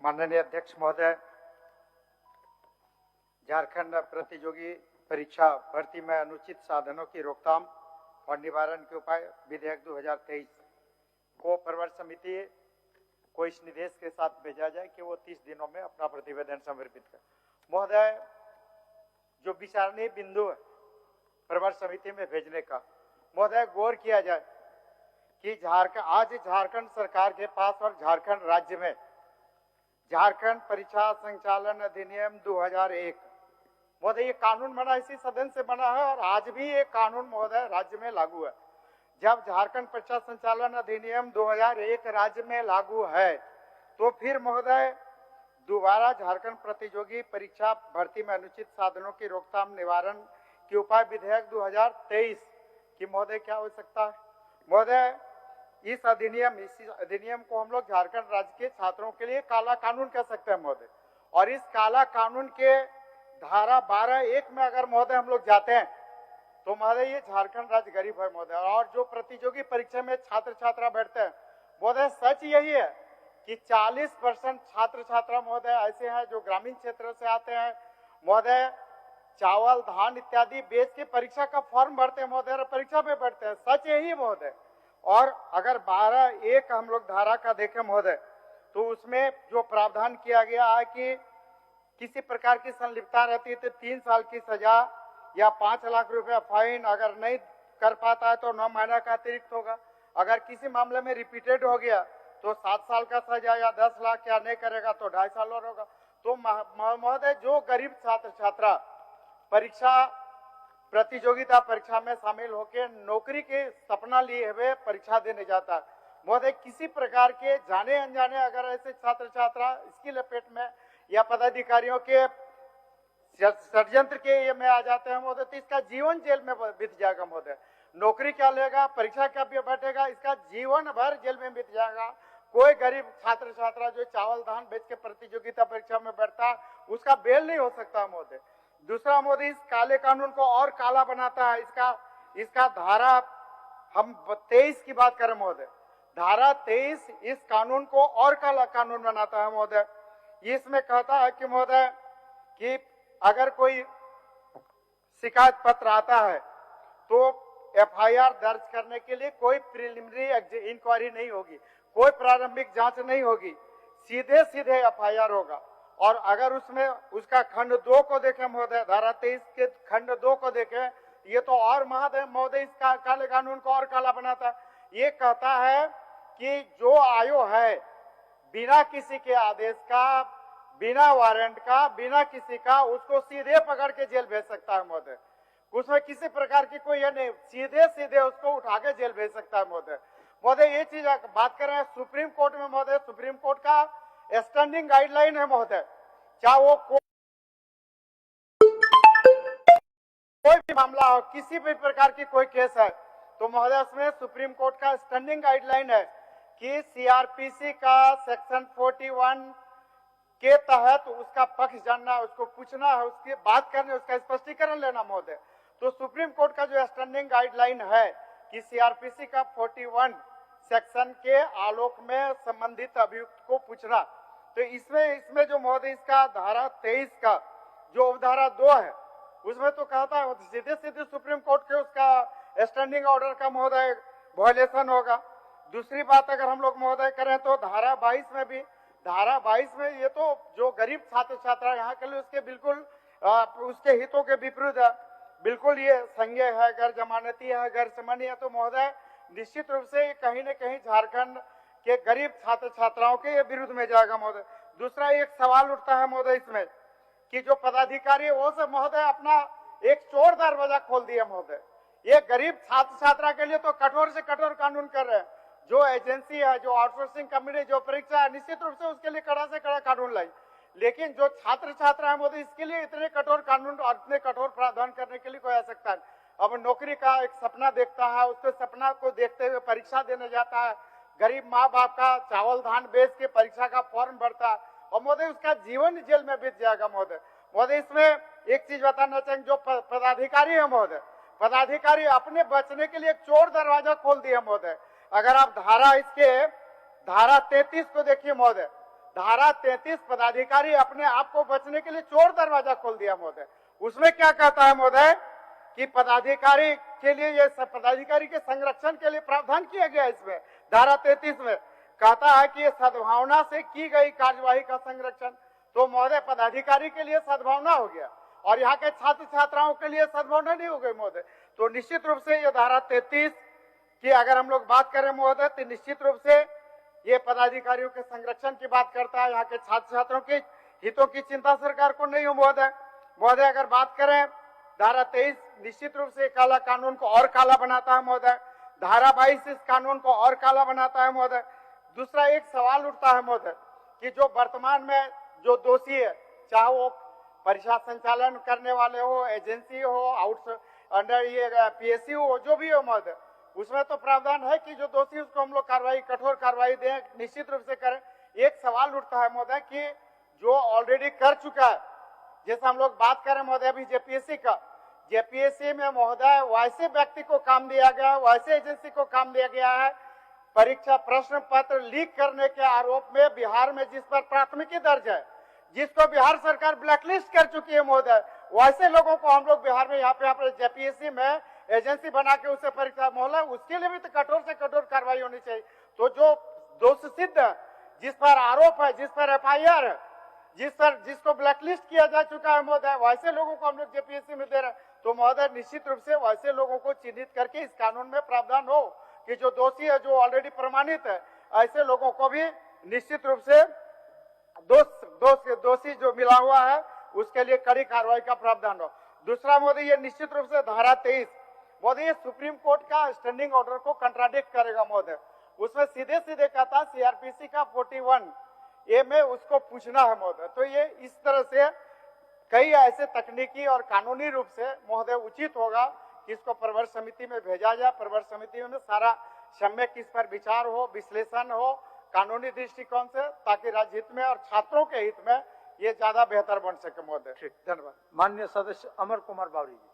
माननीय अध्यक्ष महोदय, झारखंड प्रतियोगी परीक्षा भर्ती में अनुचित साधनों की रोकथाम और निवारण के उपाय विधेयक 2023 को प्रवर समिति को इस निर्देश के साथ भेजा जाए कि वो 30 दिनों में अपना प्रतिवेदन समर्पित करे। महोदय, जो विचारणीय बिंदु है प्रवर समिति में भेजने का, महोदय गौर किया जाए कि आज झारखंड सरकार के पास और झारखंड राज्य में झारखंड परीक्षा संचालन अधिनियम 2001 महोदय, ये कानून बना इसी सदन से बना है और आज भी ये कानून महोदय राज्य में लागू है। जब झारखंड परीक्षा संचालन अधिनियम 2001 राज्य में लागू है तो फिर महोदय दोबारा झारखंड प्रतियोगी परीक्षा भर्ती में अनुचित साधनों की रोकथाम निवारण के उपाय विधेयक 2023 की महोदय क्या आवश्यकता है? महोदय, इस अधिनियम को हम लोग झारखंड राज्य के छात्रों के लिए काला कानून कह सकते हैं महोदय। और इस काला कानून के धारा 12(1) में अगर महोदय हम लोग जाते हैं तो महोदय ये झारखंड राज्य गरीब है महोदय। और जो प्रतियोगी परीक्षा में छात्र छात्रा बैठते हैं महोदय, सच यही है कि 40% छात्र छात्रा महोदय ऐसे हैं जो ग्रामीण क्षेत्र से आते हैं महोदय, चावल धान इत्यादि बेच के परीक्षा का फॉर्म भरते हैं महोदय और परीक्षा में बैठते हैं। सच यही महोदय। और अगर 12(1) हम लोग धारा का देखें महोदय तो उसमें जो प्रावधान किया गया है कि किसी प्रकार की संलिप्तता रहती है तो 3 साल की सजा या 5 लाख रुपया फाइन, अगर नहीं कर पाता है तो 9 महीना का अतिरिक्त होगा। अगर किसी मामले में रिपीटेड हो गया तो 7 साल का सजा या 10 लाख, या नहीं करेगा तो 2.5 साल और होगा। तो महोदय जो गरीब छात्र छात्रा परीक्षा प्रतियोगिता परीक्षा में शामिल होकर नौकरी के सपना लिए हुए परीक्षा देने जाता है महोदय, किसी प्रकार के जाने अनजाने अगर ऐसे छात्र छात्रा इसकी लपेट में या पदाधिकारियों के षड्यंत्र के ये में आ जाते हैं महोदय तो इसका जीवन जेल में बीत जाएगा महोदय। नौकरी क्या लेगा, परीक्षा क्या बैठेगा, इसका जीवन भर जेल में बीत जाएगा। कोई गरीब छात्र छात्रा जो चावल धान बेच के प्रतियोगिता परीक्षा में बैठता है उसका बेल नहीं हो सकता महोदय। दूसरा महोदय, इस काले कानून को और काला बनाता है इसका धारा हम 23 की बात करें महोदय, धारा 23 इस कानून को और काला कानून बनाता है महोदय। इसमें कहता है कि महोदय कि अगर कोई शिकायत पत्र आता है तो एफआईआर दर्ज करने के लिए कोई प्रिलिमिनरी इंक्वायरी नहीं होगी, कोई प्रारंभिक जांच नहीं होगी, सीधे सीधे एफआईआर होगा। और अगर उसमें उसका खंड 2 को देखें महोदय, धारा 23 के खंड 2 को देखें, ये तो और महोदय इसका काले कानून को और काला बनाता है। ये कहता है कि जो आयो है बिना किसी के आदेश का, बिना वारंट का, बिना किसी का, उसको सीधे पकड़ के जेल भेज सकता है महोदय। उसमें किसी प्रकार की कोई ये नहीं, सीधे सीधे उसको उठा के जेल भेज सकता है महोदय। महोदय ये चीज बात कर रहे हैं सुप्रीम कोर्ट में महोदय, सुप्रीम कोर्ट का स्टैंडिंग गाइडलाइन है महोदय, चाहे वो कोई भी मामला हो, किसी भी प्रकार की कोई केस है तो महोदय उसमें सुप्रीम कोर्ट का स्टैंडिंग गाइडलाइन है कि सीआरपीसी का सेक्शन 41 के तहत उसका पक्ष जानना, उसको पूछना है, उसकी बात करने, उसका स्पष्टीकरण लेना महोदय। तो सुप्रीम कोर्ट का जो स्टैंडिंग गाइडलाइन है कि सीआरपीसी का 41 सेक्शन के आलोक में संबंधित अभियुक्त को पूछना, तो इसमें जो महोदय इसका धारा 23 का जो उपधारा 2 है उसमें तो कहता है सीधे सीधे सुप्रीम कोर्ट के उसका स्टैंडिंग ऑर्डर का महोदय वायलेशन होगा। दूसरी बात अगर हम लोग महोदय करें तो धारा 22 में भी, धारा 22 में ये तो जो गरीब छात्र छात्रा यहाँ के लिए उसके बिल्कुल उसके हितों के विपरीत है, बिल्कुल ये संज्ञेय है, गैर जमानती है, गैर समन्वय है। तो महोदय निश्चित रूप से कहीं न कहीं झारखंड के गरीब छात्र छात्राओं के विरुद्ध में जाएगा महोदय। दूसरा एक सवाल उठता है महोदय इसमें कि जो पदाधिकारी वो से महोदय अपना एक चोर दरवाजा खोल दिया महोदय। ये गरीब छात्र छात्रा के लिए तो कठोर से कठोर कानून कर रहे हैं। जो एजेंसी है, जो आउटसोर्सिंग कंपनी, जो परीक्षा है, निश्चित रूप से उसके लिए कड़ा से कड़ा कानून लाई, लेकिन जो छात्र छात्रा है महोदय इसके लिए इतने कठोर कानून और इतने कठोर प्रावधान करने के लिए कोई आवश्यकता है। अब नौकरी का एक सपना देखता है, उसके सपना को देखते हुए परीक्षा देने जाता है, गरीब माँ बाप का चावल धान बेच के परीक्षा का फॉर्म भरता है और महोदय उसका जीवन जेल में बीत जाएगा महोदय। महोदय इसमें एक चीज बताना चाहेंगे, जो पदाधिकारी है महोदय, पदाधिकारी अपने बचने के लिए एक चोर दरवाजा खोल दिया महोदय। अगर आप धारा 33 को देखिए महोदय, धारा 33 पदाधिकारी अपने आप को बचने के लिए चोर दरवाजा खोल दिया महोदय। उसमें क्या कहता है महोदय कि पदाधिकारी के लिए, ये पदाधिकारी के संरक्षण के लिए प्रावधान किया गया। इसमें धारा 33 में कहता है कि ये सद्भावना से की गई कार्यवाही का संरक्षण। तो महोदय पदाधिकारी के लिए सद्भावना हो गया और यहाँ के छात्र छात्राओं के लिए सद्भावना नहीं हो गई महोदय। तो निश्चित रूप से ये धारा 33 की अगर हम लोग बात करें महोदय, तो निश्चित रूप से ये पदाधिकारियों के संरक्षण की बात करता है। यहाँ के छात्र छात्रों के हितों की चिंता सरकार को नहीं हो महोदय। महोदय अगर बात करें धारा 23 निश्चित रूप से काला कानून को और काला बनाता है महोदय। धारा 22 इस कानून को और काला बनाता है महोदय। दूसरा एक सवाल उठता है महोदय कि जो वर्तमान में जो दोषी है, चाहे वो परीक्षा संचालन करने वाले हो, एजेंसी हो, अंडर ये PSU हो, जो भी हो महोदय, उसमें तो प्रावधान है कि जो दोषी उसको हम लोग कार्रवाई, कठोर कार्रवाई दें, निश्चित रूप से करें। एक सवाल उठता है महोदय कि जो ऑलरेडी कर चुका है, जैसे हम लोग बात करें महोदय अभी JPSC का, JPSC में महोदय वैसे व्यक्ति को काम दिया गया, वैसे एजेंसी को काम दिया गया है, परीक्षा प्रश्न पत्र लीक करने के आरोप में बिहार में जिस पर प्राथमिकी दर्ज है, जिसको बिहार सरकार ब्लैकलिस्ट कर चुकी है महोदय, वैसे लोगों को हम लोग बिहार में यहाँ पे JPSC में एजेंसी बना के उसे परीक्षा मोहल्ला, उसके लिए भी तो कठोर से कठोर कार्रवाई होनी चाहिए। तो जो दोष सिद्ध है, जिस पर आरोप है, जिस पर FIR है, जिसको ब्लैकलिस्ट किया जा चुका है महोदय, वैसे लोगों को हम लोग JPSC में दे रहे हैं। तो महोदय निश्चित रूप से वैसे लोगों को चिन्हित करके इस कानून में प्रावधान हो कि जो दोषी है, जो ऑलरेडी प्रमाणित है, ऐसे लोगों को भी निश्चित रूप से दोषी जो मिला हुआ है उसके लिए कड़ी कार्रवाई का प्रावधान हो। दूसरा महोदय ये निश्चित रूप से धारा 23 महोदय ये सुप्रीम कोर्ट का स्टैंडिंग ऑर्डर को कंट्राडिक्ट करेगा महोदय। उसमें सीधे सीधे कहता CRPC का 41A में उसको पूछना है महोदय। तो ये इस तरह से कई ऐसे तकनीकी और कानूनी रूप से महोदय उचित होगा कि इसको प्रवर समिति में भेजा जाए। प्रवर समिति में सारा सम्यक इस पर विचार हो, विश्लेषण हो कानूनी दृष्टिकोण से, ताकि राज्य हित में और छात्रों के हित में ये ज्यादा बेहतर बन सके महोदय। ठीक, धन्यवाद। माननीय सदस्य अमर कुमार बावरी जी।